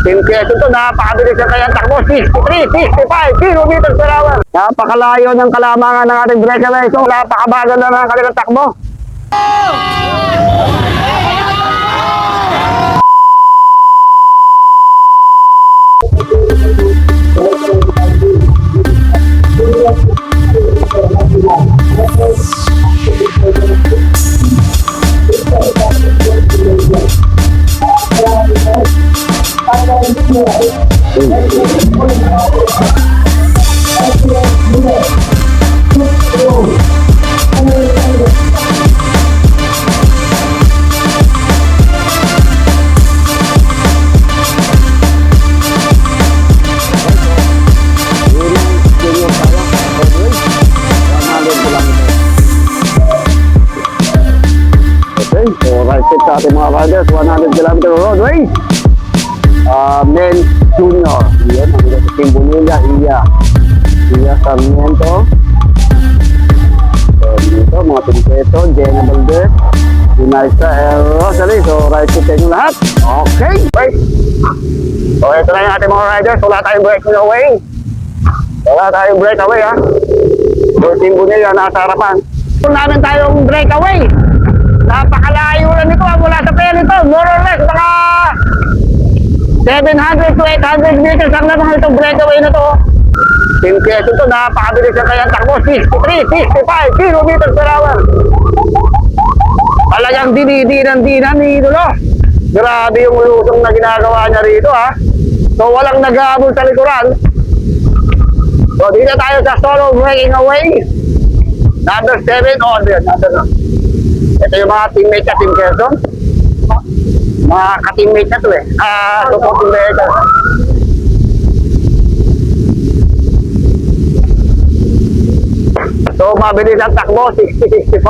Team Quezon to, napakabilis ang kanyang takbo. 63, 65 kilometers per hour. Napakalayo ng kalamangan ng ating breakaway. So, napakabagal na ng kanilang takbo. Sa ating mga riders, 100 km roadway. Men Junior. Yan, ang Team Bonilla, Iya Sarmiento. So, dito, mga Pinketo, Jenna Valdez, Inarisa Rosalie. So, right to tayo lahat. Okay, right. So, ito na yung ating mga riders. Wala tayong breakaway. Wala tayong breakaway, ha. So, Team Bonilla, nasa harapan. Kung namin tayong breakaway, napakalayo na nito mula sa peloton. More or less, mga 700 to 800 meters ang lamang itong breakaway na to. Team Quezon to, napakabilis ang kanyang takbo. 63, 65 kilometers per hour. Talagang dinidinan ni Idolo. Grabe yung lusong na ginagawa niya rito, ha. So, walang nag-aabol sa likuran. So, dito tayo sa solo breaking away. Number 7 on there. Ito yung mga teammate sa Team Quezon. Mga ka-teammate na to eh. Supporting vehicle. So, mabilis ang takbo, 60-65.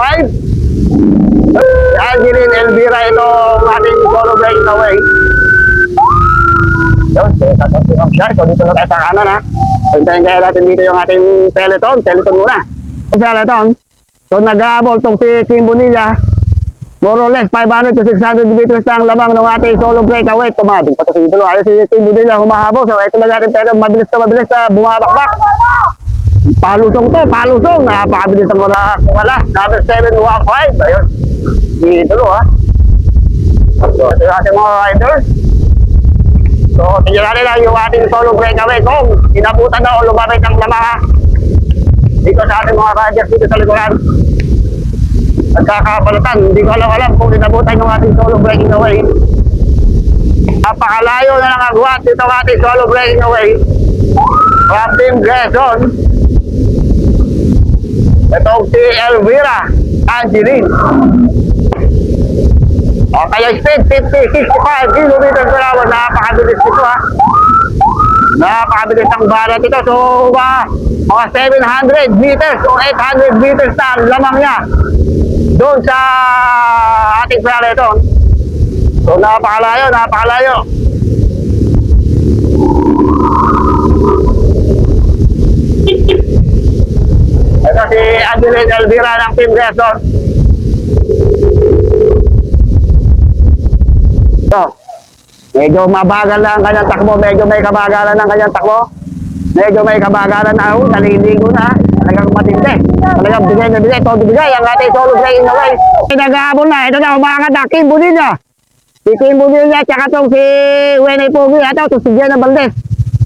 Angeline Elvira, ito ang ating solo breaking away. Yun, so dito na tayo sa kanan, ha. Hintayin kaya natin dito yung ating peloton. Peloton muna. Peloton. So, nag-aabol itong si Team Bonilla. More or less, 500 to 600 meters na ang lamang ng ating solo breakaway. Tumating pa ito si Idolo. Ayos si Team Bonilla humahabol. So, ito lang natin pero mabilis na bumabakbak. Palusong to, palusong. Napakabilis ang wala. Number 715. Ayun. Si Idolo, ha. So, ito yung ating mga riders. So, tingnan natin lang yung ating solo breakaway. Kung inabutan na o lumabit ang lamang, ha. Dito sa ating mga riders dito sa likuran. Nagkakabalatan, hindi ko alam kung inabutan yung ating solo breaking away. Napakalayo na ng agwat dito ang ating solo breaking away. From Team Quezon. Itong si Elvira Angeline. O kaya speed 50-65 kilometers per hour. Napakabilis nito, ha. Napakabilis ang balat ito. So, mga 700 meters o 800 meters na lamang niya doon sa ating peloton. So, napakalayo. Ito si Angeline Elvira ng Team Quezon. So, medyo mabagal na ang kanyang takbo. Medyo may kabagalan ang kanyang takbo. Medyo may kabagalan na ako. Naliligo na. Talagang matindi. Talagang bigay. Todo bigay. Ang ating solo breaking away. Nag-aabol na. Ito na. Umangat na. Team Bonilla. Si Team Bonilla. Tsaka itong si Wenay Pogi. Ito si Jenna Valdez.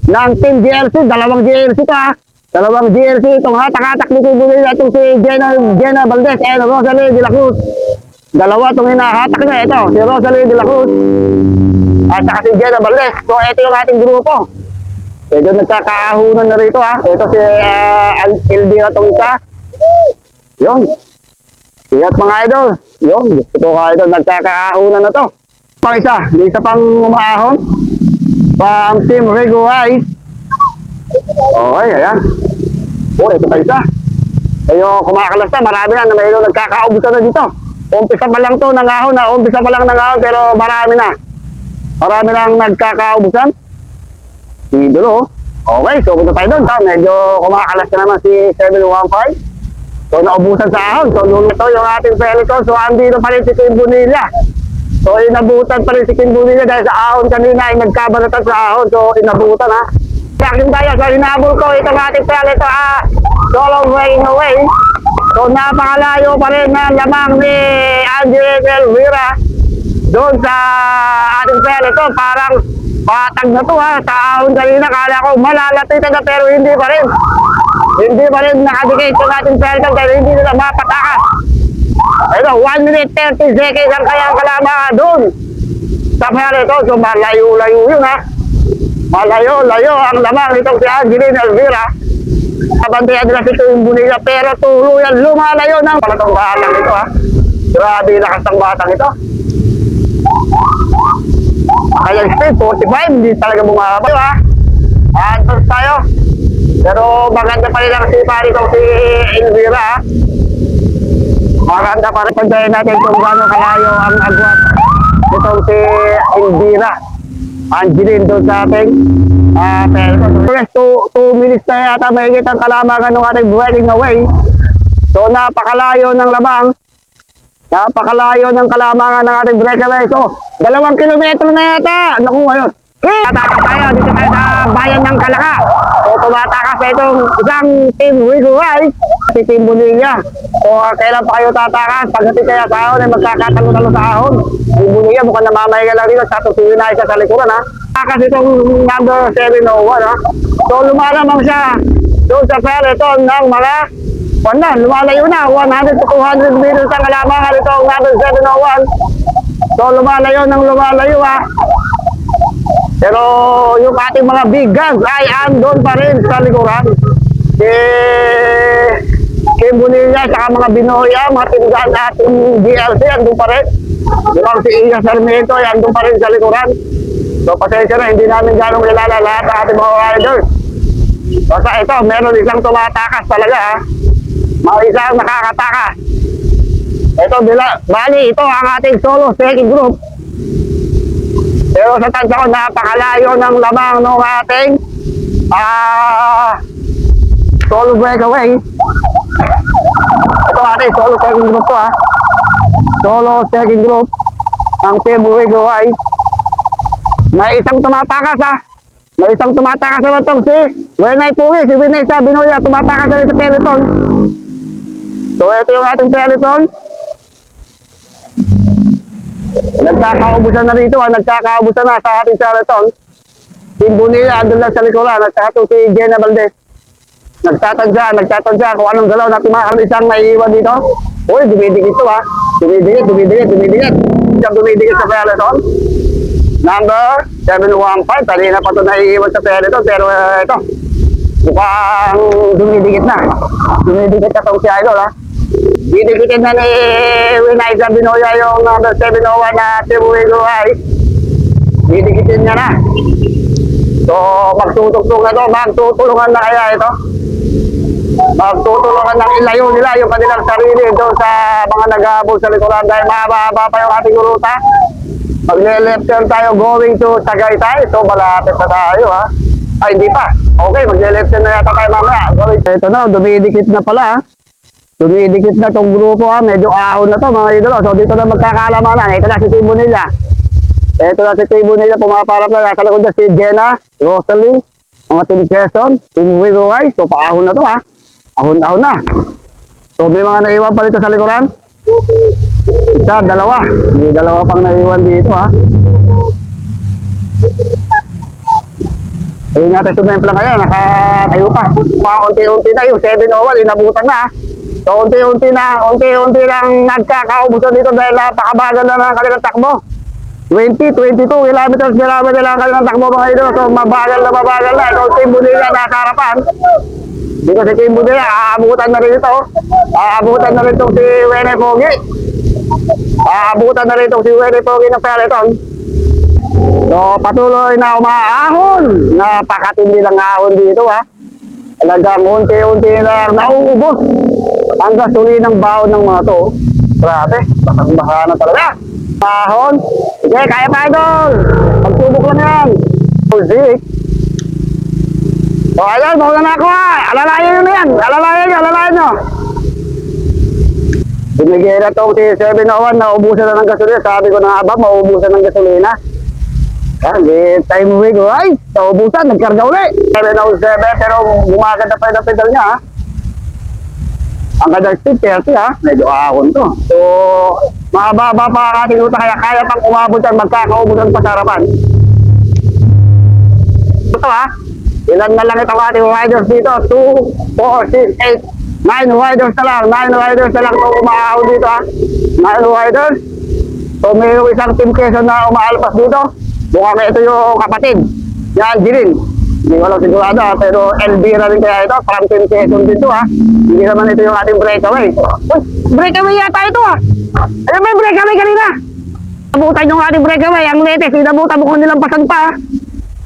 Ng Team GLC. Dalawang GLC ito, ha. Dalawang GLC. Itong hatak-hatak ni Team Bonilla. Itong si Jenna Valdez. And Rosalie de la Cruz. Dalawa itong hinahatak niya. Ito. Si Rosalie de la Cruz. At saka si Jenna Valdez. So, ito yung ating grupo. Medyo nagkakaahunan na rito, ha. Ito si Elvira itong isa. Yun. Iat mga idol. Yun. Ito mga idol. Nagkakaahunan na to. Pang isa. Isa pang umaahon. Pang Team Rego Ice. Okay, ayan. Ito pa isa. Ayun, kumakalas na. Marami na. Medyo nagkakaubusan na dito. Umpisa pa lang to ng ahon, na. Umpisa pa lang ng ahon. Pero marami na. Marami lang nagkakaubusan. Idolo. Okay, so punta tayo doon. Medyo kumakalas na naman si 715. So naubusan sa ahon. So nung ito yung ating peloton. So andito pa rin si Team Bonilla. So, inabutan pa rin si Kim Bonilla dahil sa ahon kanina ay nagkabalatan sa ahon. So, inabutan ha. Action tayo. So, hinabol ko itong ating pala ito solo way away. So, napakalayo pa rin na lamang ni Angel Elvira doon sa ating pala ito. Parang patag na to ha. Sa ahon kanina, kala ko malalapitan na pero hindi pa rin. Hindi pa rin nakadikit itong ating pala ito dahil hindi nila mapatakas. Ito, 1 minute 30 seconds ang kayang kalamangan doon sa pala ito. So, malayo-layo yun ha. Malayo-layo ang lamang itong si Angeline Elvira. Kabantayan nila si Kim Bonilla pero tuluyan lumalayo ng palatong batang ito ha. Grabe lakas ng batang ito. Kaya speed 45, hindi talaga bumaba ha. Antos tayo. Pero maganda pa rin ang sipa rito si Elvira ha. Maganda pa rin. Pantayin natin kung gaano kalayo ang agwat itong si Elvira. Angeline doon sa ating pero 2 minutes na yata mahigit ang kalamangan ng ating breaking away. So napakalayo ng lamang, napakalayo ng kalamangan ng ating breaking away. So 2 kilometro na yata. Naku, ayun. Tatakas tayo dito tayo sa bayan ng Kalaka. So tumatakas na itong isang team Wiguay, si Kim Bonilla. So kailan pa kayo tatakas? Pagdating kaya sa ahon ay magkakatalo-talo sa ahon. Kim Bonilla mukhang namamahiga lang dito sa tutuloy na isa sa likuran ha. Kasi itong number 701 ha. So lumalamang siya doon sa peloton ng mga lumalayo na 100 to 200 meters ang kalamangan itong number 701. So lumalayo ng lumalayo ha. Pero yung ating mga big guns ay andon pa rin sa likuran. Kim Bonilla saka mga Binoya, mga tindahan natin GLC, andun pa rin. Yung si Iya Sarmiento ay andun pa rin sa likuran. So pasensya na, hindi namin gano'ng kilala lahat ng ating mga riders. Basta ito, meron isang tumatakas talaga ha. Mga isang nakakatakas. Ito, bali, ito ang ating solo second group. Pero sa tansa ko, napakalayo ng lamang ng ating solo breakaway. Ito ating solo second group to ha. Solo second group ng team breakaway. May isang tumatakas ha. May isang tumatakas naman itong si Wenay Pugi. Si Wenay sa Binoya, tumatakas na rin sa peloton. So ito yung ating peloton. Nagkakaubusan na rito ha. Nagkakaubusan na sa ating peloton. Kim Bonilla, andun lang sa likuran. Nagkakato si Jenna Valdez. Nagtatansya kung anong galaw natin mga isang naiiwan dito. Uy, dumidikit ito ha. Dumidikit. Siyang dumidikit sa peloton. Number 715, kanina pa ito naiiwan sa peloton, pero ito, mukhang dumidikit na. Dumidikit na itong si Idol ha. Didikitin na ni Winay sa Binoya yung number 701 na Tibuego ay didikitin niya na. So magtutugtog na ito, magtutulungan na kaya ito. Magtutulungan ng ilayo nila yung kanilang sarili doon sa mga nag-aabot sa likuran dahil mahaba pa yung ating ruta. Magle-left turn tayo going to Tagaytay. So malapit na tayo ha. Ay hindi pa. Okay, magle-left turn na yata tayo mamaya. Ito na, dumidikit na pala ha. Dumidikit na tong grupo ha. Medyo ahon na to mga idolo. So dito na magkakalamanan. Ito na si Kim Bonilla. Ito na si Kim Bonilla. Pumaparap na. Nasa likod na si Jenna, Rosalie, mga Team Quezon, Team Wiguay. So paahon na to ha. Ahon-ahon na. So may mga naiwan pa dito sa likuran. Isa, dalawa. May dalawa pang naiwan dito ha. Ayun natin sumempla kaya, nakatayo pa. Unti-unti na yung 701, inabutan na ha. So unti-unti lang nagkakaubusan dito dahil napakabagal na ng kanilang takbo. 22 kilometers per hour na lang kanilang takbo mga ito. So mabagal na. Ito Kim Bonilla nasa harapan. Dito si Kim Bonilla, aabutan na rin ito. Aabutan na rin ito si Wenay Pogi. Aabutan na rin ito si Wenay Pogi ng peloton. So patuloy na umaahon. Napakatindi lang ahon dito ha. Talagang unti-unti lang nauubos ang gasolin ng baon ng mga to. Grabe, basang-basa na talaga. Ahon. Sige, kaya pa idol. Magsubok lang yan. Music. O ayun, mauna na ako ha. Alalayan nyo na yan. Alalayan nyo. Binigay na itong si 701 na ubusan na ng gasolina. Sabi ko na aba, maubusan ng gasolina. Time uwi ko, ay, naubusan, nagkarga uli. 707, pero gumaganda pa yung pedal niya, ha. Ang ganda speed, 30, ha. Medyo ahon to. So, mababa pa ang ating ruta, kaya kaya pang umabot yan, magkakaubusan pa sa harapan. Ito, ha. Ilan na lang itong ating riders dito. 2, 4, 6, 8, 9 riders na lang. 9 riders na lang itong umaahon dito, ha. 9 riders. So, may isang Team Quezon na umaalpas dito. Mukhang ito yung kapatid ni Angeline. Hindi ko lang sigurado, ha, pero Elvira rin kaya ito. From Team Quezon dito, ha. Hindi naman ito yung ating breakaway. Uy, breakaway yata ito, ha. Ayun, may breakaway kanina. Nabutan yung ating breakaway. Ang latest, inabutan mukhang nilang pasan pa, ha.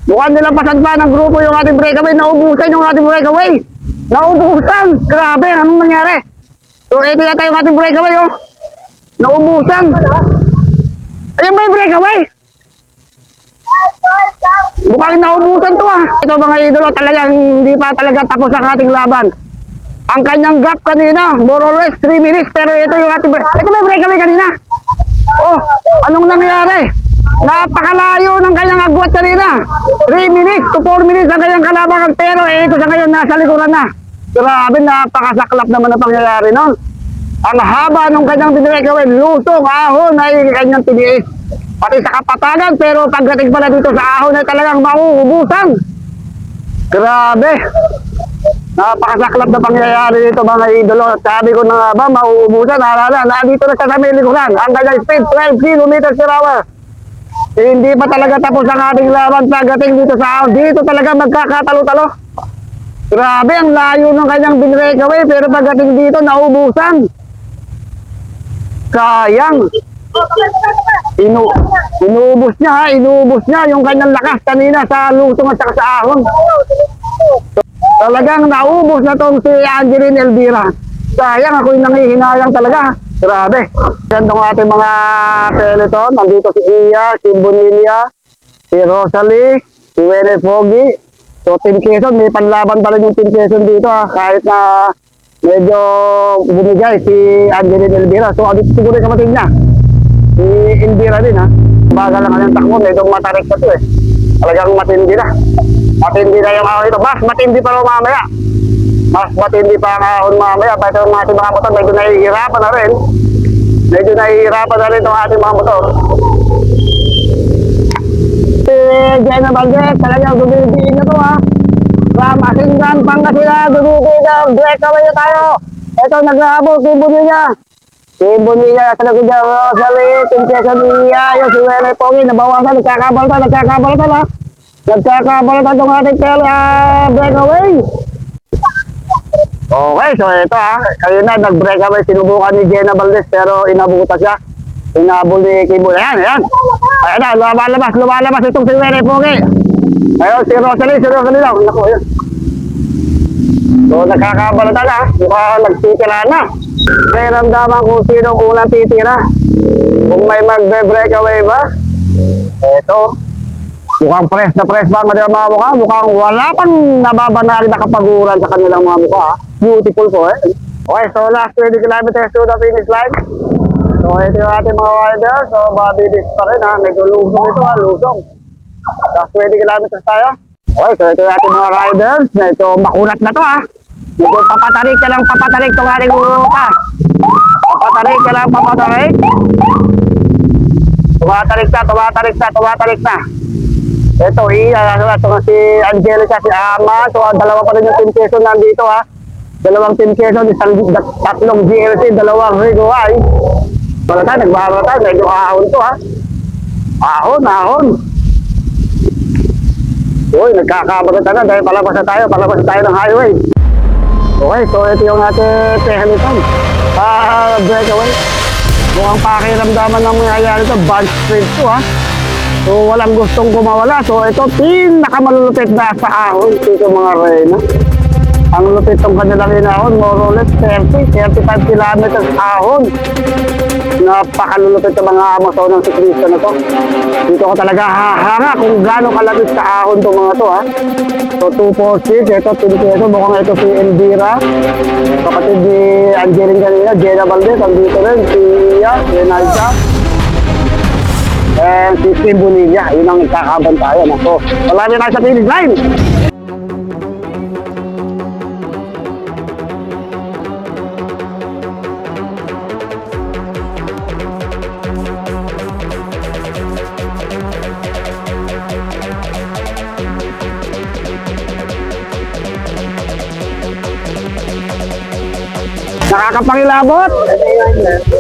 Mukhang nilang pasan pa ng grupo yung ating breakaway. Naubusan yung ating breakaway. Naubusan. Grabe, anong nangyari? So, ito yata yung ating breakaway, oh. Naubusan. Ayun, may breakaway. Mukhang naubusan to, ah. Ito mga idolo, talagang hindi pa talaga tapos ang ating laban. Ang kanyang gap kanina, more or less 3 minutes, pero ito yung ating ito may breakaway kanina. Oh, anong nangyari? Napakalayo ng kanyang agwat kanina. 3 minutes to 4 minutes ang kanyang kalabangan, pero ito sa ngayon nasa likuran na. Grabe, napakasaklap naman ang pangyayari nun. Ang haba ng kanyang breakaway, lusong, ahon ay kanyang tiniis. Pati sa kapatagan, pero pagdating pala dito sa ahon ay talagang mauubusan. Grabe. Napakasaklap na pangyayari dito mga idolo. Sabi ko na nga ba, mauubusan. Alala, nandito na sa may likuran. Ang kanyang speed, 12 kilometers per hour. Hindi pa talaga tapos ang ating laban pagdating dito sa ahon. Dito talaga magkakatalo-talo. Grabe, ang layo ng kanyang binrekaway, pero pagdating dito, nauubusan. Sayang. Inuubos niya, ha, inuubos niya yung kanyang lakas kanina sa lusong at saka sa ahon. Talagang naubos na tong si Angeline Elvira. Sayang, ako'y nangihinayang talaga. Grabe. Gandong ating mga peloton. Nandito si Iya, si Bonilla, si Rosalie, si Wene Foggy. So Team Quezon, may panlaban pa rin yung Team Quezon dito, ha. Kahit na medyo bumigay si Angeline Elvira. So dito siguro yung kapatid niya. Si Elvira din, ha. Bagal lang kanyang takbo, medyo matarik na to, eh. Talagang matindi na. Matindi na yung ahon ito. Mas matindi pa rin mamaya. Mas matindi pa ang ahon mamaya. Pero yung ating mga motor, medyo nahihirapan na rin. Medyo nahihirapan na rin itong ating mga motor. Si Jenna Valdez, talagang dumidiin na to, ha. From Asinggan, Pangasinan, dumidiin na. Breakaway na tayo. Ito, naghahabol, kibunin niya. Ibon niya sa likod niya, Rosalie, Team Quezon niya, yung si Wene Foggy, nabawasan, nagkakabalatan, ha. Nagkakabalatan itong ating breakaway. Okay, so ito, ha. Kayo na, nag-breakaway, sinubukan ni Jenna Valdez, pero inabutas siya. Inabol ni Kibo. Ayan. Ayan na, lumalabas itong si Wene Foggy. Ayun, si Rosalie lang. Naku, ayun. So, nagkakabalatan, ha. Mukhang nagtitira na. May ramdaman kung sino unang titira. Kung may magbe-breakaway ba? Eto. Mukhang press na press ba ang kanilang mga mukha? Mukhang wala pang nababanari na kapaguran sa kanilang mga mukha. Beautiful po, eh. Okay, so last 20 kilometers to the finish line. So ito yung ating mga riders. So mabibis pa rin, ha. Medyo lusong ito, ha. Lusong. Last 20 kilometers tayo. Okay, so ito yung ating mga riders. Ito makunat na to, ha. Medyo papatarik itong ating uruta. Papatarik. Tumatarik na. Ito, ito si Angelica, si Ama. So, dalawa pa rin yung Team Quezon nandito, ha. Dalawang Team Quezon, tatlong GLC, dalawang Rigo, ay. Nagbabalatan, medyo ahon to, ha. Ahon. Uy, nagkakabalatan na dahil palabas na tayo ng highway. Okay, so ito yung ating peloton. Breakaway. Mukhang pakiramdaman ng mangyayari ito. Bunch sprint to, ha. So walang gustong kumawala. So ito, pinakamalulupit na sa ahon. Ito mga reyna. Ang lupit ng kanilang inahon, more or less 35 kilometers ahon. Napakalulupit sa mga amasaw ng siklista na to. Dito ko talaga hahanga kung gaano kalapit sa ahon to mga to ha. So 246, ito pinito, mukhang ito si Elvira. Kapatid ni Angeline kanina, Jenna Valdez, andito rin, si Renalda. And si Steve Bonilla, yun ang kakabantayan. So, marami na sa finish line. Nakakapangilabot.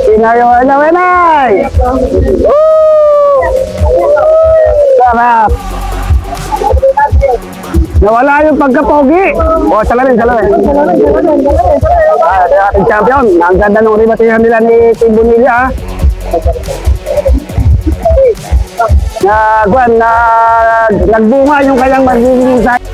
Pinayo na wenay. Sarap. Nawala yung pagkapogi. O, salamin. Ating champion. Ang ganda nung ribatihan nila ni Team Bonilla. Nagbunga yung kanyang magiging side.